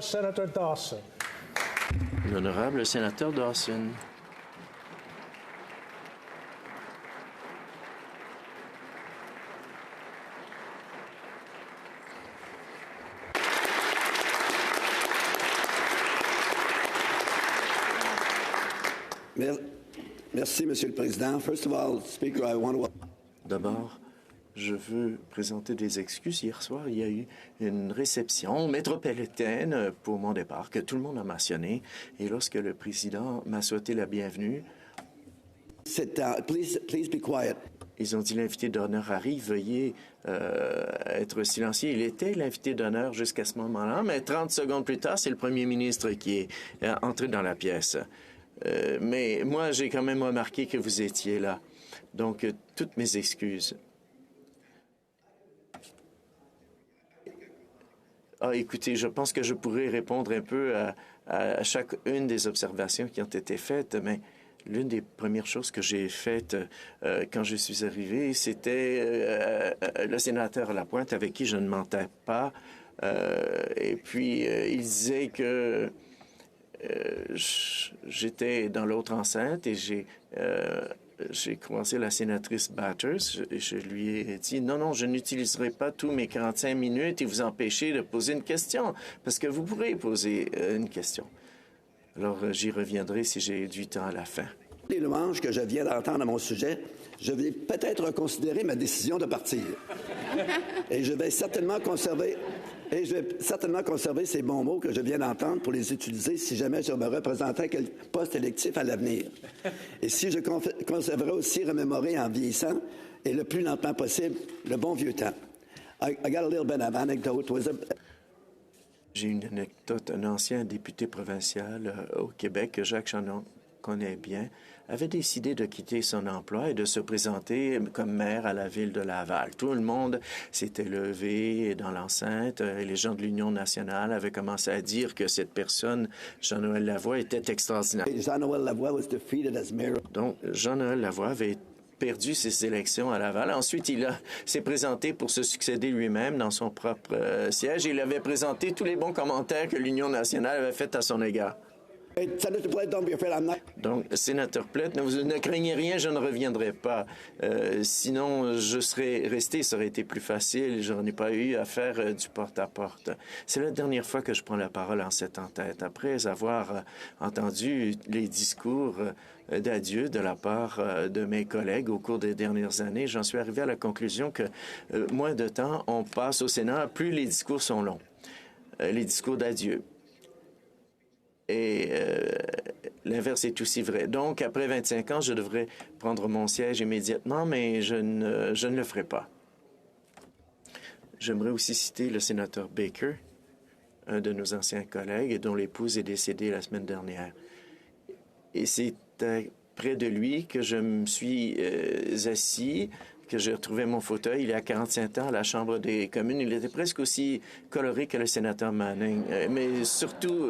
Senator Dawson. L'honorable sénateur Dawson. Merci, Monsieur le Président. First of all, Speaker, I want to... D'abord, je veux présenter des excuses. Hier soir, il y a eu une réception métropolitaine pour mon départ que tout le monde a mentionné. Et lorsque le président m'a souhaité la bienvenue, Sit down. Please be quiet. ils ont dit l'invité d'honneur arrive, veuillez être silencieux. Il était l'invité d'honneur jusqu'à ce moment-là, mais 30 secondes plus tard, c'est le premier ministre qui est entré dans la pièce. Mais moi, j'ai quand même remarqué que vous étiez là. Donc, toutes mes excuses. Ah, écoutez, je pense que je pourrais répondre un peu à chacune des observations qui ont été faites, mais l'une des premières choses que j'ai faites quand je suis arrivé, c'était le sénateur Lapointe, avec qui je ne mentais pas. Et puis, il disait que j'étais dans l'autre enceinte et j'ai commencé la sénatrice Batters. Je lui ai dit, non, je n'utiliserai pas tous mes 45 minutes et vous empêcher de poser une question, parce que vous pourrez poser une question. Alors, j'y reviendrai si j'ai du temps à la fin. Les louanges que je viens d'entendre à mon sujet, je vais peut-être reconsidérer ma décision de partir. Et je vais certainement conserver ces bons mots que je viens d'entendre pour les utiliser si jamais je me représentais à quel poste électif à l'avenir. Et si je conserverai aussi remémorer en vieillissant et le plus lentement possible le bon vieux temps. I got a little bit of anecdote. J'ai une anecdote. Un ancien député provincial au Québec, que Jacques Chanon connaît bien, avait décidé de quitter son emploi et de se présenter comme maire à la ville de Laval. Tout le monde s'était levé dans l'enceinte et les gens de l'Union nationale avaient commencé à dire que cette personne, Jean-Noël Lavoie, était extraordinaire. Jean-Noël Lavoie was defeated as mayor. Donc, Jean-Noël Lavoie avait perdu ses élections à Laval. Ensuite, s'est présenté pour se succéder lui-même dans son propre siège. Il avait présenté tous les bons commentaires que l'Union nationale avait faits à son égard. Donc, sénateur Plett, ne craignez rien, je ne reviendrai pas. Sinon, je serais resté, ça aurait été plus facile. Je n'en ai pas eu à faire du porte-à-porte. C'est la dernière fois que je prends la parole en cette en-tête. Après avoir entendu les discours d'adieu de la part de mes collègues au cours des dernières années, j'en suis arrivé à la conclusion que moins de temps on passe au Sénat, plus les discours sont longs. Les discours d'adieu. Et l'inverse est aussi vrai. Donc, après 25 ans, je devrais prendre mon siège immédiatement, mais je ne le ferai pas. J'aimerais aussi citer le sénateur Baker, un de nos anciens collègues, dont l'épouse est décédée la semaine dernière. Et c'est près de lui que je me suis assis, que j'ai retrouvé mon fauteuil il y a 45 ans à la Chambre des communes. Il était presque aussi coloré que le sénateur Manning, mais surtout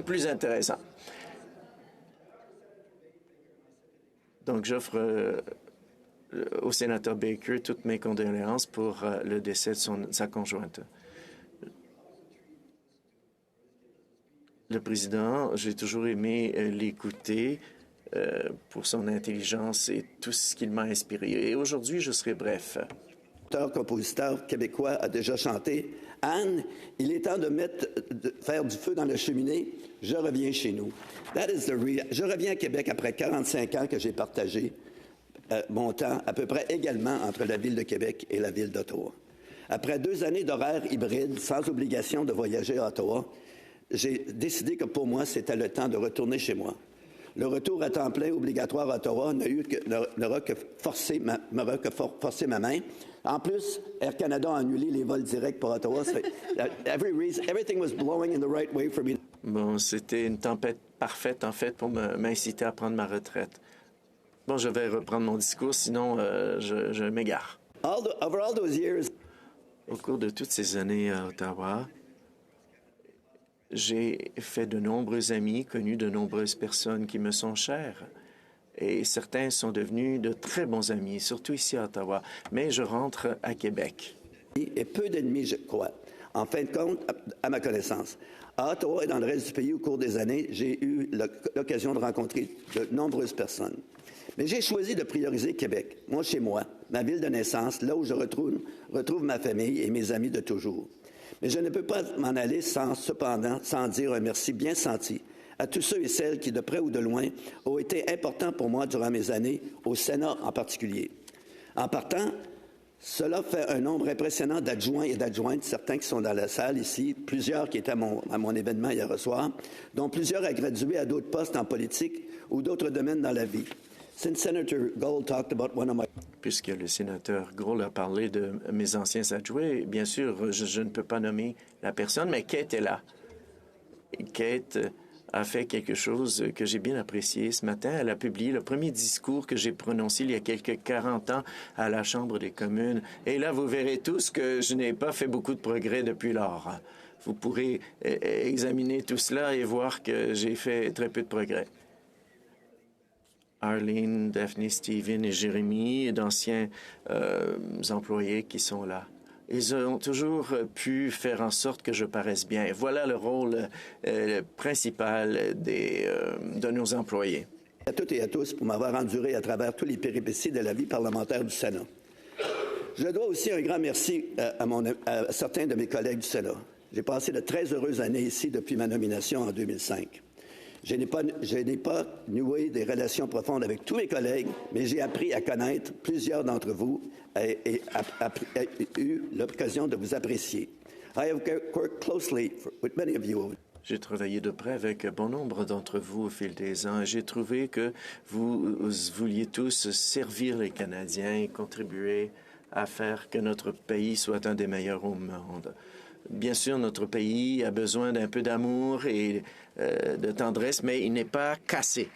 plus intéressant. Donc, j'offre au sénateur Baker toutes mes condoléances pour le décès de sa conjointe. Le président, j'ai toujours aimé l'écouter pour son intelligence et tout ce qu'il m'a inspiré. Et aujourd'hui, je serai bref. Compositeur québécois a déjà chanté « Anne, il est temps de faire du feu dans la cheminée, je reviens chez nous ». Je reviens à Québec après 45 ans que j'ai partagé mon temps à peu près également entre la ville de Québec et la ville d'Ottawa. Après 2 années d'horaire hybride, sans obligation de voyager à Ottawa, j'ai décidé que pour moi, c'était le temps de retourner chez moi. Le retour à temps plein obligatoire à Ottawa n'aura que forcé ma main. En plus, Air Canada a annulé les vols directs pour Ottawa. Everything was blowing in the right way for me. Bon, c'était une tempête parfaite, en fait, pour m'inciter à prendre ma retraite. Bon, je vais reprendre mon discours, sinon je m'égare. Over all those years, au cours de toutes ces années à Ottawa, j'ai fait de nombreux amis, connu de nombreuses personnes qui me sont chères. Et certains sont devenus de très bons amis, surtout ici à Ottawa. Mais je rentre à Québec. Et peu d'ennemis, je crois. En fin de compte, à ma connaissance, à Ottawa et dans le reste du pays, au cours des années, j'ai eu l'occasion de rencontrer de nombreuses personnes. Mais j'ai choisi de prioriser Québec, moi chez moi, ma ville de naissance, là où je retrouve ma famille et mes amis de toujours. Mais je ne peux pas m'en aller sans dire un merci bien senti à tous ceux et celles qui, de près ou de loin, ont été importants pour moi durant mes années, au Sénat en particulier. En partant, cela fait un nombre impressionnant d'adjoints et d'adjointes, certains qui sont dans la salle ici, plusieurs qui étaient à mon événement hier soir, dont plusieurs à graduer à d'autres postes en politique ou d'autres domaines dans la vie. Since Senator Gold talked about one of my... Puisque le sénateur Gold a parlé de mes anciens adjoints, bien sûr, je ne peux pas nommer la personne, mais Kate est là. Kate a fait quelque chose que j'ai bien apprécié. Ce matin, elle a publié le premier discours que j'ai prononcé il y a quelques 40 ans à la Chambre des communes. Et là, vous verrez tous que je n'ai pas fait beaucoup de progrès depuis lors. Vous pourrez examiner tout cela et voir que j'ai fait très peu de progrès. Arlene, Daphne, Steven et Jérémy, d'anciens employés qui sont là. Ils ont toujours pu faire en sorte que je paraisse bien. Et voilà le rôle principal de nos employés. À toutes et à tous pour m'avoir enduré à travers tous les péripéties de la vie parlementaire du Sénat. Je dois aussi un grand merci à certains de mes collègues du Sénat. J'ai passé de très heureuses années ici depuis ma nomination en 2005. Je n'ai pas noué des relations profondes avec tous mes collègues, mais j'ai appris à connaître plusieurs d'entre vous et eu l'occasion de vous apprécier. I have worked closely with many of you. J'ai travaillé de près avec bon nombre d'entre vous au fil des ans et j'ai trouvé que vous vouliez tous servir les Canadiens et contribuer à faire que notre pays soit un des meilleurs au monde. Bien sûr, notre pays a besoin d'un peu d'amour et de tendresse, mais il n'est pas cassé.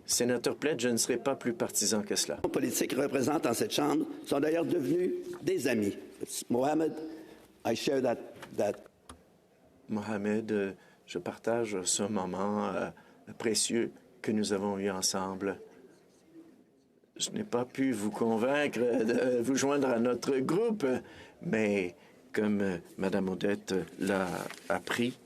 Sénateur Plett, je ne serai pas plus partisan que cela. Les politiques représentés en cette Chambre sont d'ailleurs devenus des amis. Mohamed, I share that. Mohamed, je partage ce moment précieux que nous avons eu ensemble. Je n'ai pas pu vous convaincre de vous joindre à notre groupe, mais comme Mme Odette l'a appris,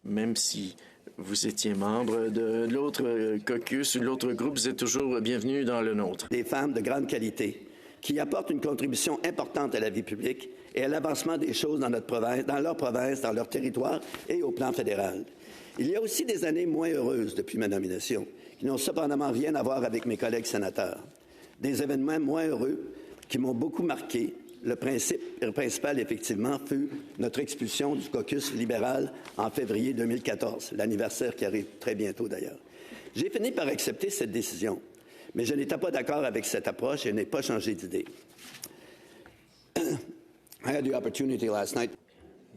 même si vous étiez membre de l'autre caucus ou de l'autre groupe, vous êtes toujours bienvenue dans le nôtre. Des femmes de grande qualité qui apportent une contribution importante à la vie publique et à l'avancement des choses dans notre province, dans leur province, dans leur territoire et au plan fédéral. Il y a aussi des années moins heureuses depuis ma nomination, qui n'ont cependant rien à voir avec mes collègues sénateurs. Des événements moins heureux qui m'ont beaucoup marqué. Le principal, effectivement, fut notre expulsion du caucus libéral en février 2014, l'anniversaire qui arrive très bientôt d'ailleurs. J'ai fini par accepter cette décision, mais je n'étais pas d'accord avec cette approche et n'ai pas changé d'idée. I had the opportunity last night.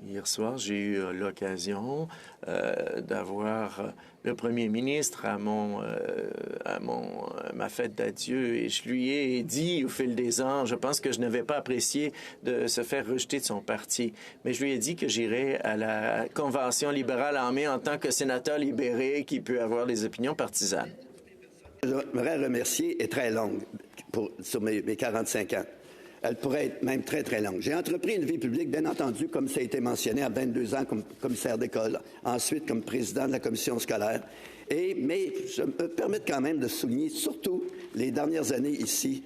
Hier soir, j'ai eu l'occasion d'avoir le premier ministre à ma fête d'adieu et je lui ai dit au fil des ans, je pense que je n'avais pas apprécié de se faire rejeter de son parti, mais je lui ai dit que j'irais à la Convention libérale en mai en tant que sénateur libéré qui peut avoir des opinions partisanes. J'aimerais remercier est très longue sur mes 45 ans. Elle pourrait être même très, très longue. J'ai entrepris une vie publique, bien entendu, comme ça a été mentionné, à 22 ans comme commissaire d'école, ensuite comme président de la commission scolaire. Mais je me permets quand même de souligner surtout les dernières années ici.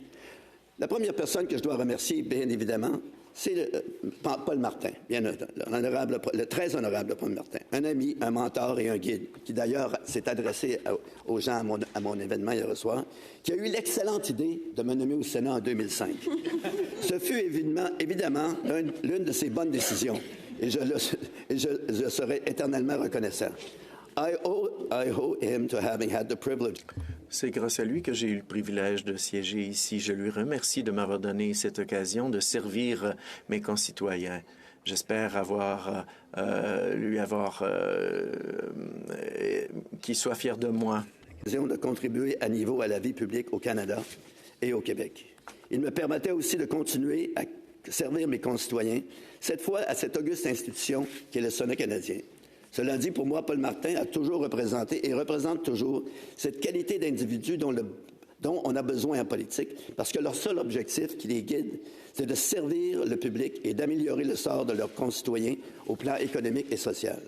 La première personne que je dois remercier, bien évidemment, c'est Paul Martin, le très honorable Paul Martin, un ami, un mentor et un guide, qui d'ailleurs s'est adressé aux gens à mon événement hier soir, qui a eu l'excellente idée de me nommer au Sénat en 2005. Ce fut évidemment l'une de ses bonnes décisions, et je serai éternellement reconnaissant. I owe him to having had the privilege. C'est grâce à lui que j'ai eu le privilège de siéger ici. Je lui remercie de m'avoir donné cette occasion de servir mes concitoyens. J'espère qu'il soit fier de moi. De contribuer à niveau à la vie publique au Canada et au Québec. Il me permettait aussi de continuer à servir mes concitoyens, cette fois à cette auguste institution qui est le Sénat canadien. Cela dit, pour moi, Paul Martin a toujours représenté et représente toujours cette qualité d'individu dont dont on a besoin en politique, parce que leur seul objectif qui les guide, c'est de servir le public et d'améliorer le sort de leurs concitoyens au plan économique et social.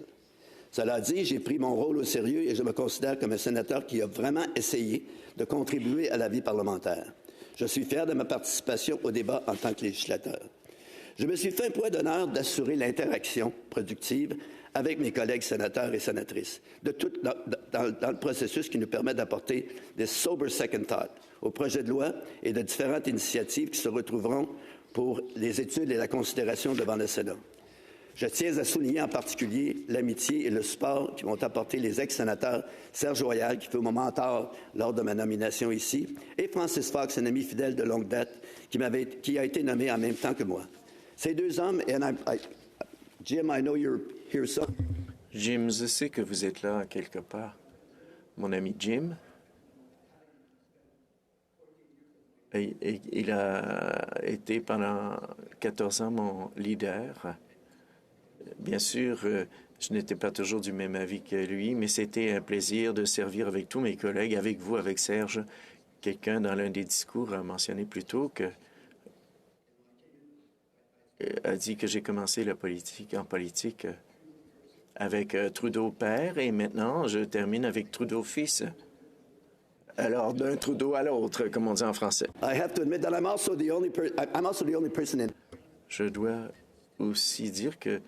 Cela dit, j'ai pris mon rôle au sérieux et je me considère comme un sénateur qui a vraiment essayé de contribuer à la vie parlementaire. Je suis fier de ma participation au débat en tant que législateur. Je me suis fait un point d'honneur d'assurer l'interaction productive avec mes collègues sénateurs et sénatrices dans le processus qui nous permet d'apporter des sober second thought au projet de loi et de différentes initiatives qui se retrouveront pour les études et la considération devant le Sénat. Je tiens à souligner en particulier l'amitié et le support qui m'ont apporté les ex-sénateurs Serge Royal, qui fut mon mentor lors de ma nomination ici, et Francis Fox, un ami fidèle de longue date, qui a été nommé en même temps que moi. Ces deux hommes, Jim, I know you're here, so. Jim, je sais que vous êtes là quelque part. Mon ami Jim, il a été pendant 14 ans mon leader. Bien sûr, je n'étais pas toujours du même avis que lui, mais c'était un plaisir de servir avec tous mes collègues, avec vous, avec Serge. Quelqu'un dans l'un des discours a mentionné plus tôt a dit que j'ai commencé la politique avec Trudeau père et maintenant je termine avec Trudeau fils. Alors d'un Trudeau à l'autre, comme on dit en français. I have to admit that I'm also the only person in. Je dois aussi dire que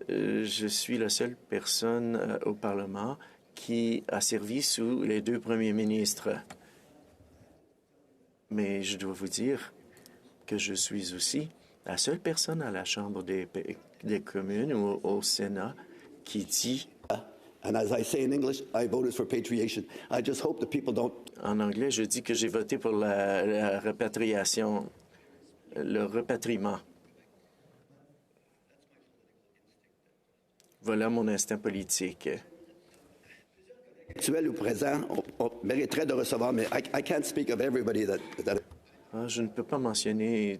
je suis la seule personne au Parlement qui a servi sous les deux premiers ministres. Mais je dois vous dire que je suis aussi la seule personne à la Chambre des communes ou au Sénat qui dit... And as I say in English, I voted for repatriation. I just hope the people don't... En anglais, je dis que j'ai voté pour la répatriation, le repatriement. Voilà mon instinct politique. Actuel ou présent, on mériterait de recevoir, mais I can't speak of everybody that... Je ne peux pas mentionner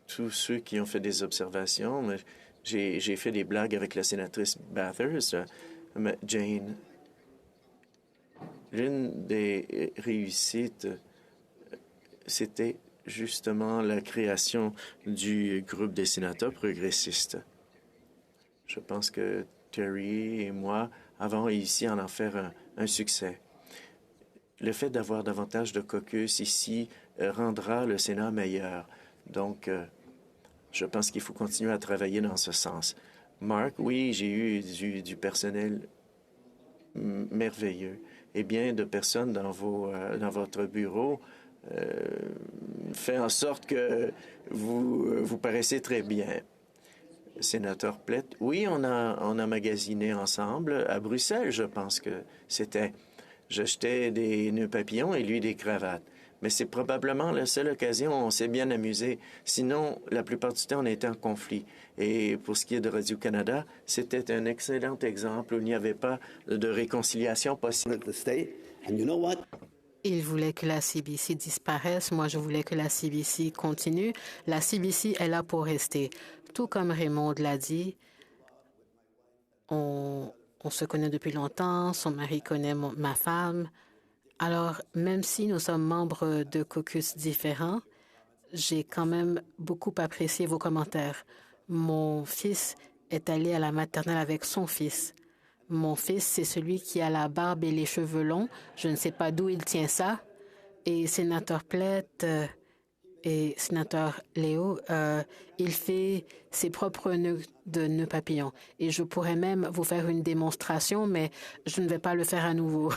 tous ceux qui ont fait des observations, mais j'ai fait des blagues avec la sénatrice Bathurst, Jane. L'une des réussites, c'était justement la création du groupe des sénateurs progressistes. Je pense que Terry et moi avons réussi à en faire un succès. Le fait d'avoir davantage de caucus ici rendra le Sénat meilleur. Donc, je pense qu'il faut continuer à travailler dans ce sens. Mark, oui, j'ai eu du personnel merveilleux et bien de personnes dans votre bureau fait en sorte que vous paraissez très bien. Sénateur Plett, oui, on a magasiné ensemble à Bruxelles, je pense que c'était. J'achetais des nœuds papillons et lui des cravates. Mais c'est probablement la seule occasion où on s'est bien amusé. Sinon, la plupart du temps, on était en conflit. Et pour ce qui est de Radio-Canada, c'était un excellent exemple où il n'y avait pas de réconciliation possible. Il voulait que la CBC disparaisse. Moi, je voulais que la CBC continue. La CBC est là pour rester. Tout comme Raymond l'a dit, on se connaît depuis longtemps. Son mari connaît ma femme. Alors, même si nous sommes membres de caucus différents, j'ai quand même beaucoup apprécié vos commentaires. Mon fils est allé à la maternelle avec son fils. Mon fils, c'est celui qui a la barbe et les cheveux longs. Je ne sais pas d'où il tient ça. Et sénateur Plett et sénateur Léo, il fait ses propres nœuds papillons. Et je pourrais même vous faire une démonstration, mais je ne vais pas le faire à nouveau.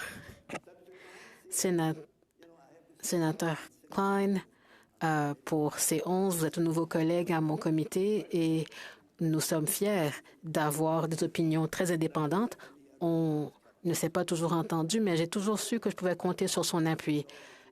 Sénateur Klein, pour C11, vous êtes un nouveau collègue à mon comité et nous sommes fiers d'avoir des opinions très indépendantes. On ne s'est pas toujours entendu, mais j'ai toujours su que je pouvais compter sur son appui.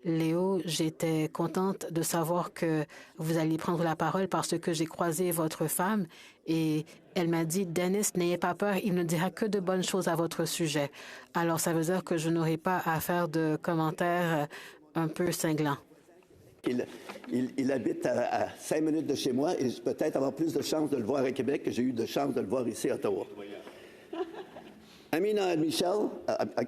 Léo, j'étais contente de savoir que vous alliez prendre la parole parce que j'ai croisé votre femme et elle m'a dit « Dennis, n'ayez pas peur, il ne dira que de bonnes choses à votre sujet. » Alors, ça veut dire que je n'aurai pas à faire de commentaires un peu cinglants. Il habite à 5 minutes de chez moi et peut-être avoir plus de chance de le voir à Québec que j'ai eu de chance de le voir ici à Ottawa. Amina and Michelle,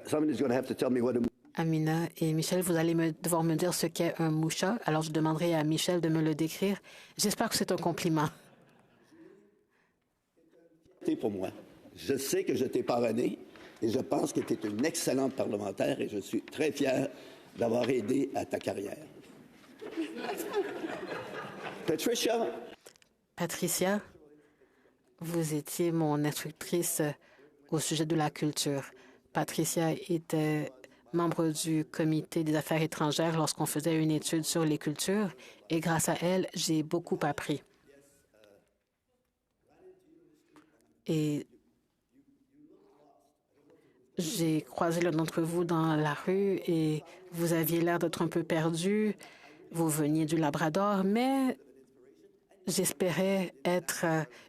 somebody's going to have to tell me what to... Amina et Michel, vous allez devoir me dire ce qu'est un moucha. Alors, je demanderai à Michel de me le décrire. J'espère que c'est un compliment. C'est pour moi. Je sais que je t'ai parrainé et je pense que tu es une excellente parlementaire et je suis très fier d'avoir aidé à ta carrière. Patricia, vous étiez mon instructrice au sujet de la culture. Patricia était membre du comité des affaires étrangères lorsqu'on faisait une étude sur les cultures et grâce à elle, j'ai beaucoup appris. Et j'ai croisé l'un d'entre vous dans la rue et vous aviez l'air d'être un peu perdu. Vous veniez du Labrador, mais j'espérais être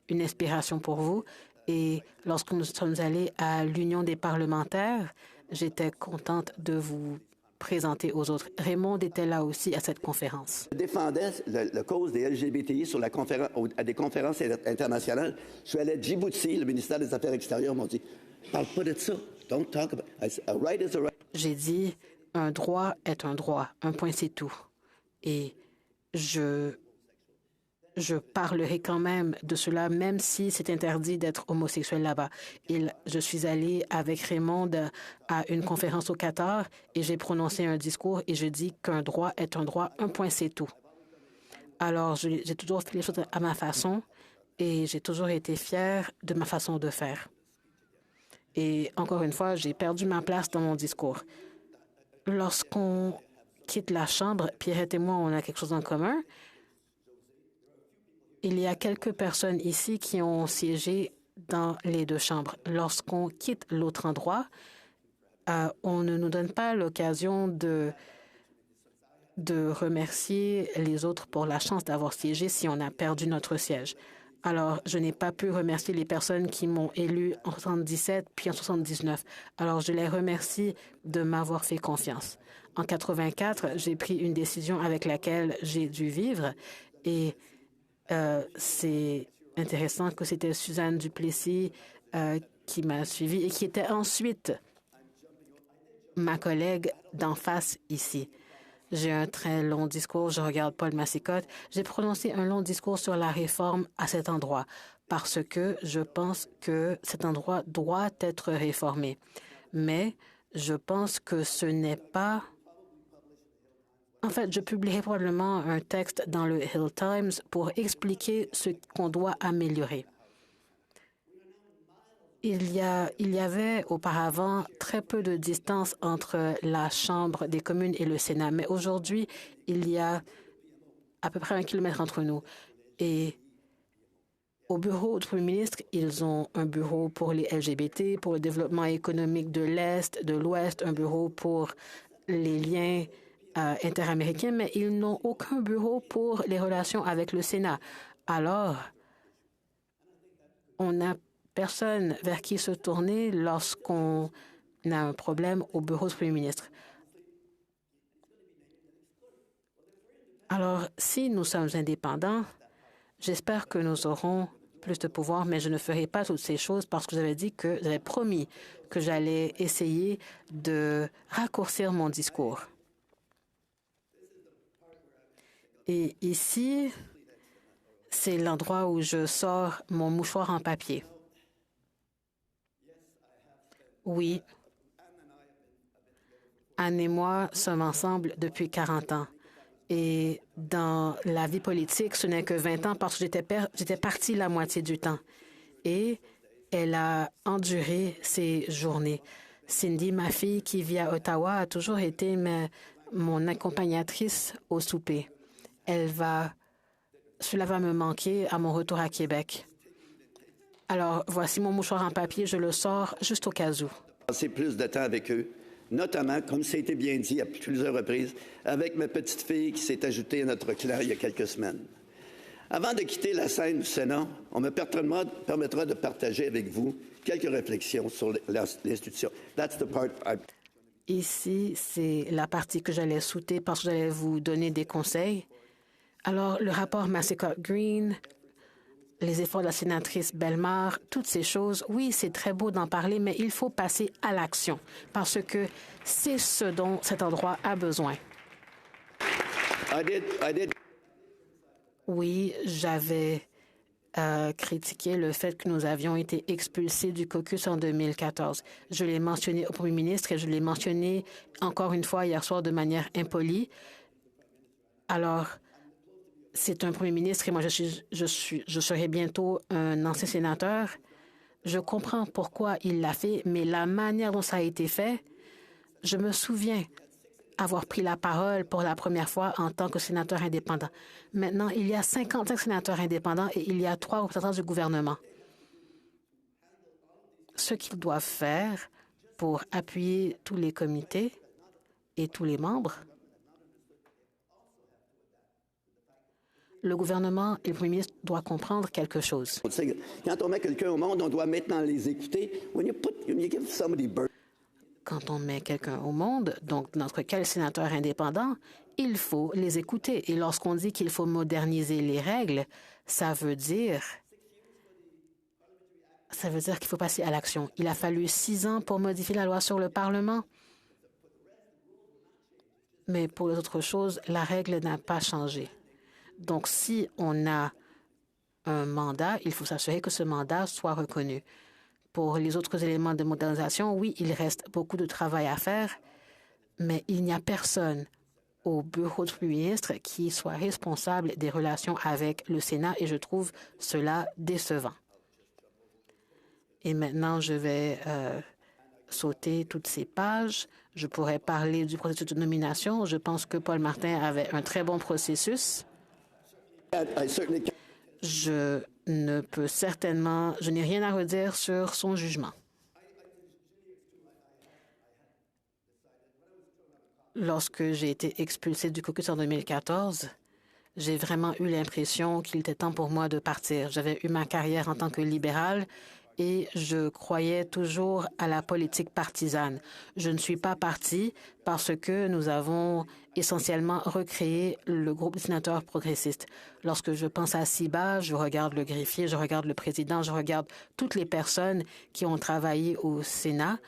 une inspiration pour vous. Et lorsque nous sommes allés à l'Union des parlementaires, j'étais contente de vous présenter aux autres. Raymond était là aussi à cette conférence. Je défendais la cause des LGBTI sur à des conférences internationales. Je suis allé à Djibouti, le ministère des Affaires extérieures m'ont dit « Parle pas de ça. Don't talk about it. A right is a right. » J'ai dit « Un droit est un droit. Un point, c'est tout. » Et je parlerai quand même de cela, même si c'est interdit d'être homosexuel là-bas. Je suis allée avec Raymond à une conférence au Qatar et j'ai prononcé un discours et je dis qu'un droit est un droit, un point, c'est tout. Alors, j'ai toujours fait les choses à ma façon et j'ai toujours été fière de ma façon de faire. Et encore une fois, j'ai perdu ma place dans mon discours. Lorsqu'on quitte la Chambre, Pierrette et moi, on a quelque chose en commun. Il y a quelques personnes ici qui ont siégé dans les deux chambres. Lorsqu'on quitte l'autre endroit, on ne nous donne pas l'occasion de remercier les autres pour la chance d'avoir siégé si on a perdu notre siège. Alors, je n'ai pas pu remercier les personnes qui m'ont élu en 77 puis en 79. Alors, je les remercie de m'avoir fait confiance. En 84, j'ai pris une décision avec laquelle j'ai dû vivre et c'est intéressant que c'était Suzanne Duplessis qui m'a suivi et qui était ensuite ma collègue d'en face ici. J'ai un très long discours. Je regarde Paul Massicotte. J'ai prononcé un long discours sur la réforme à cet endroit parce que je pense que cet endroit doit être réformé. Mais je pense que ce n'est pas... En fait, je publierai probablement un texte dans le Hill Times pour expliquer ce qu'on doit améliorer. Il y avait auparavant très peu de distance entre la Chambre des communes et le Sénat, mais aujourd'hui, il y a à peu près 1 kilomètre entre nous. Et au bureau du Premier ministre, ils ont un bureau pour les LGBT, pour le développement économique de l'Est, de l'Ouest, un bureau pour les liens interaméricains, mais ils n'ont aucun bureau pour les relations avec le Sénat. Alors, on n'a personne vers qui se tourner lorsqu'on a un problème au bureau du Premier ministre. Alors, si nous sommes indépendants, j'espère que nous aurons plus de pouvoir, mais je ne ferai pas toutes ces choses parce que j'avais promis que j'allais essayer de raccourcir mon discours. Et ici, c'est l'endroit où je sors mon mouchoir en papier. Oui, Anne et moi sommes ensemble depuis 40 ans. Et dans la vie politique, ce n'est que 20 ans parce que j'étais partie la moitié du temps. Et elle a enduré ces journées. Cindy, ma fille qui vit à Ottawa, a toujours été mon accompagnatrice au souper. Cela va me manquer à mon retour à Québec. Alors, voici mon mouchoir en papier, je le sors juste au cas où. Passer plus de temps avec eux, notamment, comme ça a été bien dit à plusieurs reprises, avec ma petite fille qui s'est ajoutée à notre clan il y a quelques semaines. Avant de quitter la scène du Sénat, on me permettra de partager avec vous quelques réflexions sur l'institution. That's the part Ici, c'est la partie que j'allais sauter parce que j'allais vous donner des conseils. Alors, le rapport Massicotte-Green, les efforts de la sénatrice Bellemare, toutes ces choses, oui, c'est très beau d'en parler, mais il faut passer à l'action parce que c'est ce dont cet endroit a besoin. Oui, j'avais critiqué le fait que nous avions été expulsés du caucus en 2014. Je l'ai mentionné au premier ministre et je l'ai mentionné encore une fois hier soir de manière impolie. Alors, c'est un premier ministre et moi, je serai bientôt un ancien sénateur. Je comprends pourquoi il l'a fait, mais la manière dont ça a été fait, je me souviens avoir pris la parole pour la première fois en tant que sénateur indépendant. Maintenant, il y a 55 sénateurs indépendants et il y a 3 représentants du gouvernement. Ce qu'ils doivent faire pour appuyer tous les comités et tous les membres, le gouvernement et le premier ministre doivent comprendre quelque chose. Quand on met quelqu'un au monde, on doit maintenant les écouter. When you give somebody birth, quand on met quelqu'un au monde, donc dans notre cas, le sénateur indépendant, il faut les écouter. Et lorsqu'on dit qu'il faut moderniser les règles, ça veut dire qu'il faut passer à l'action. Il a fallu 6 ans pour modifier la loi sur le Parlement. Mais pour les autres choses, la règle n'a pas changé. Donc, si on a un mandat, il faut s'assurer que ce mandat soit reconnu. Pour les autres éléments de modernisation, oui, il reste beaucoup de travail à faire, mais il n'y a personne au bureau du Premier ministre qui soit responsable des relations avec le Sénat et je trouve cela décevant. Et maintenant, je vais sauter toutes ces pages. Je pourrais parler du processus de nomination. Je pense que Paul Martin avait un très bon processus. Je n'ai rien à redire sur son jugement. Lorsque j'ai été expulsée du caucus en 2014, j'ai vraiment eu l'impression qu'il était temps pour moi de partir. J'avais eu ma carrière en tant que libérale et je croyais toujours à la politique partisane. Je ne suis pas partie parce que nous avons essentiellement recréé le groupe des sénateurs progressistes. Lorsque je pense à CIBA, je regarde le greffier, je regarde le président, je regarde toutes les personnes qui ont travaillé au Sénat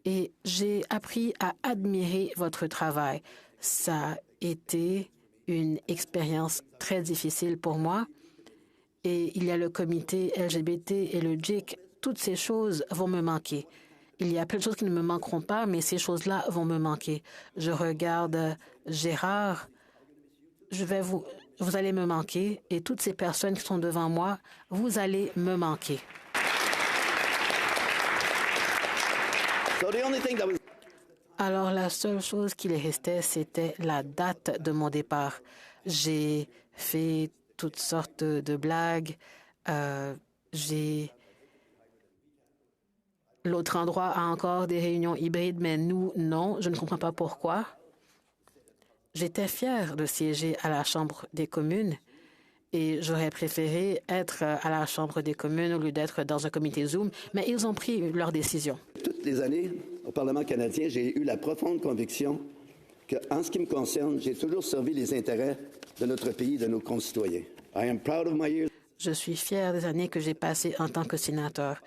et j'ai appris à admirer votre travail. Ça a été une expérience très difficile pour moi. Et il y a le comité LGBT et le JIC. Toutes ces choses vont me manquer. Il y a plein de choses qui ne me manqueront pas, mais ces choses-là vont me manquer. Je regarde Gérard. Vous allez me manquer. Et toutes ces personnes qui sont devant moi, vous allez me manquer. Alors, la seule chose qui les restait, c'était la date de mon départ. J'ai fait toutes sortes de blagues. L'autre endroit a encore des réunions hybrides, mais nous, non. Je ne comprends pas pourquoi. J'étais fière de siéger à la Chambre des communes et j'aurais préféré être à la Chambre des communes au lieu d'être dans un comité Zoom, mais ils ont pris leur décision. Toutes les années au Parlement canadien, j'ai eu la profonde conviction qu'en ce qui me concerne, j'ai toujours servi les intérêts de notre pays et de nos concitoyens. I am proud of my years. Je suis fière des années que j'ai passées en tant que sénateur.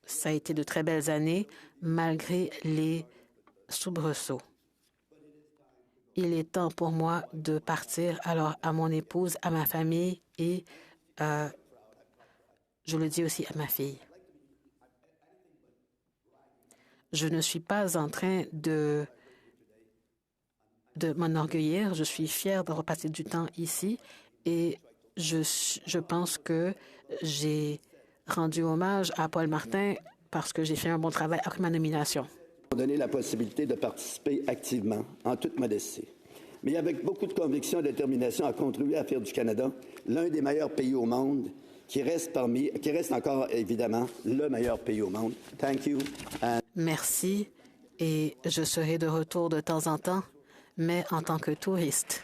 Ça a été de très belles années, malgré les soubresauts. Il est temps pour moi de partir, alors à mon épouse, à ma famille et je le dis aussi à ma fille. Je ne suis pas en train de m'enorgueillir. Je suis fière d'avoir passé du temps ici et je pense que j'ai rendu hommage à Paul Martin parce que j'ai fait un bon travail après ma nomination. Donner la possibilité de participer activement, en toute modestie, mais avec beaucoup de conviction et de détermination à contribuer à faire du Canada l'un des meilleurs pays au monde, qui reste encore évidemment le meilleur pays au monde. Thank you. Merci et je serai de retour de temps en temps, mais en tant que touriste.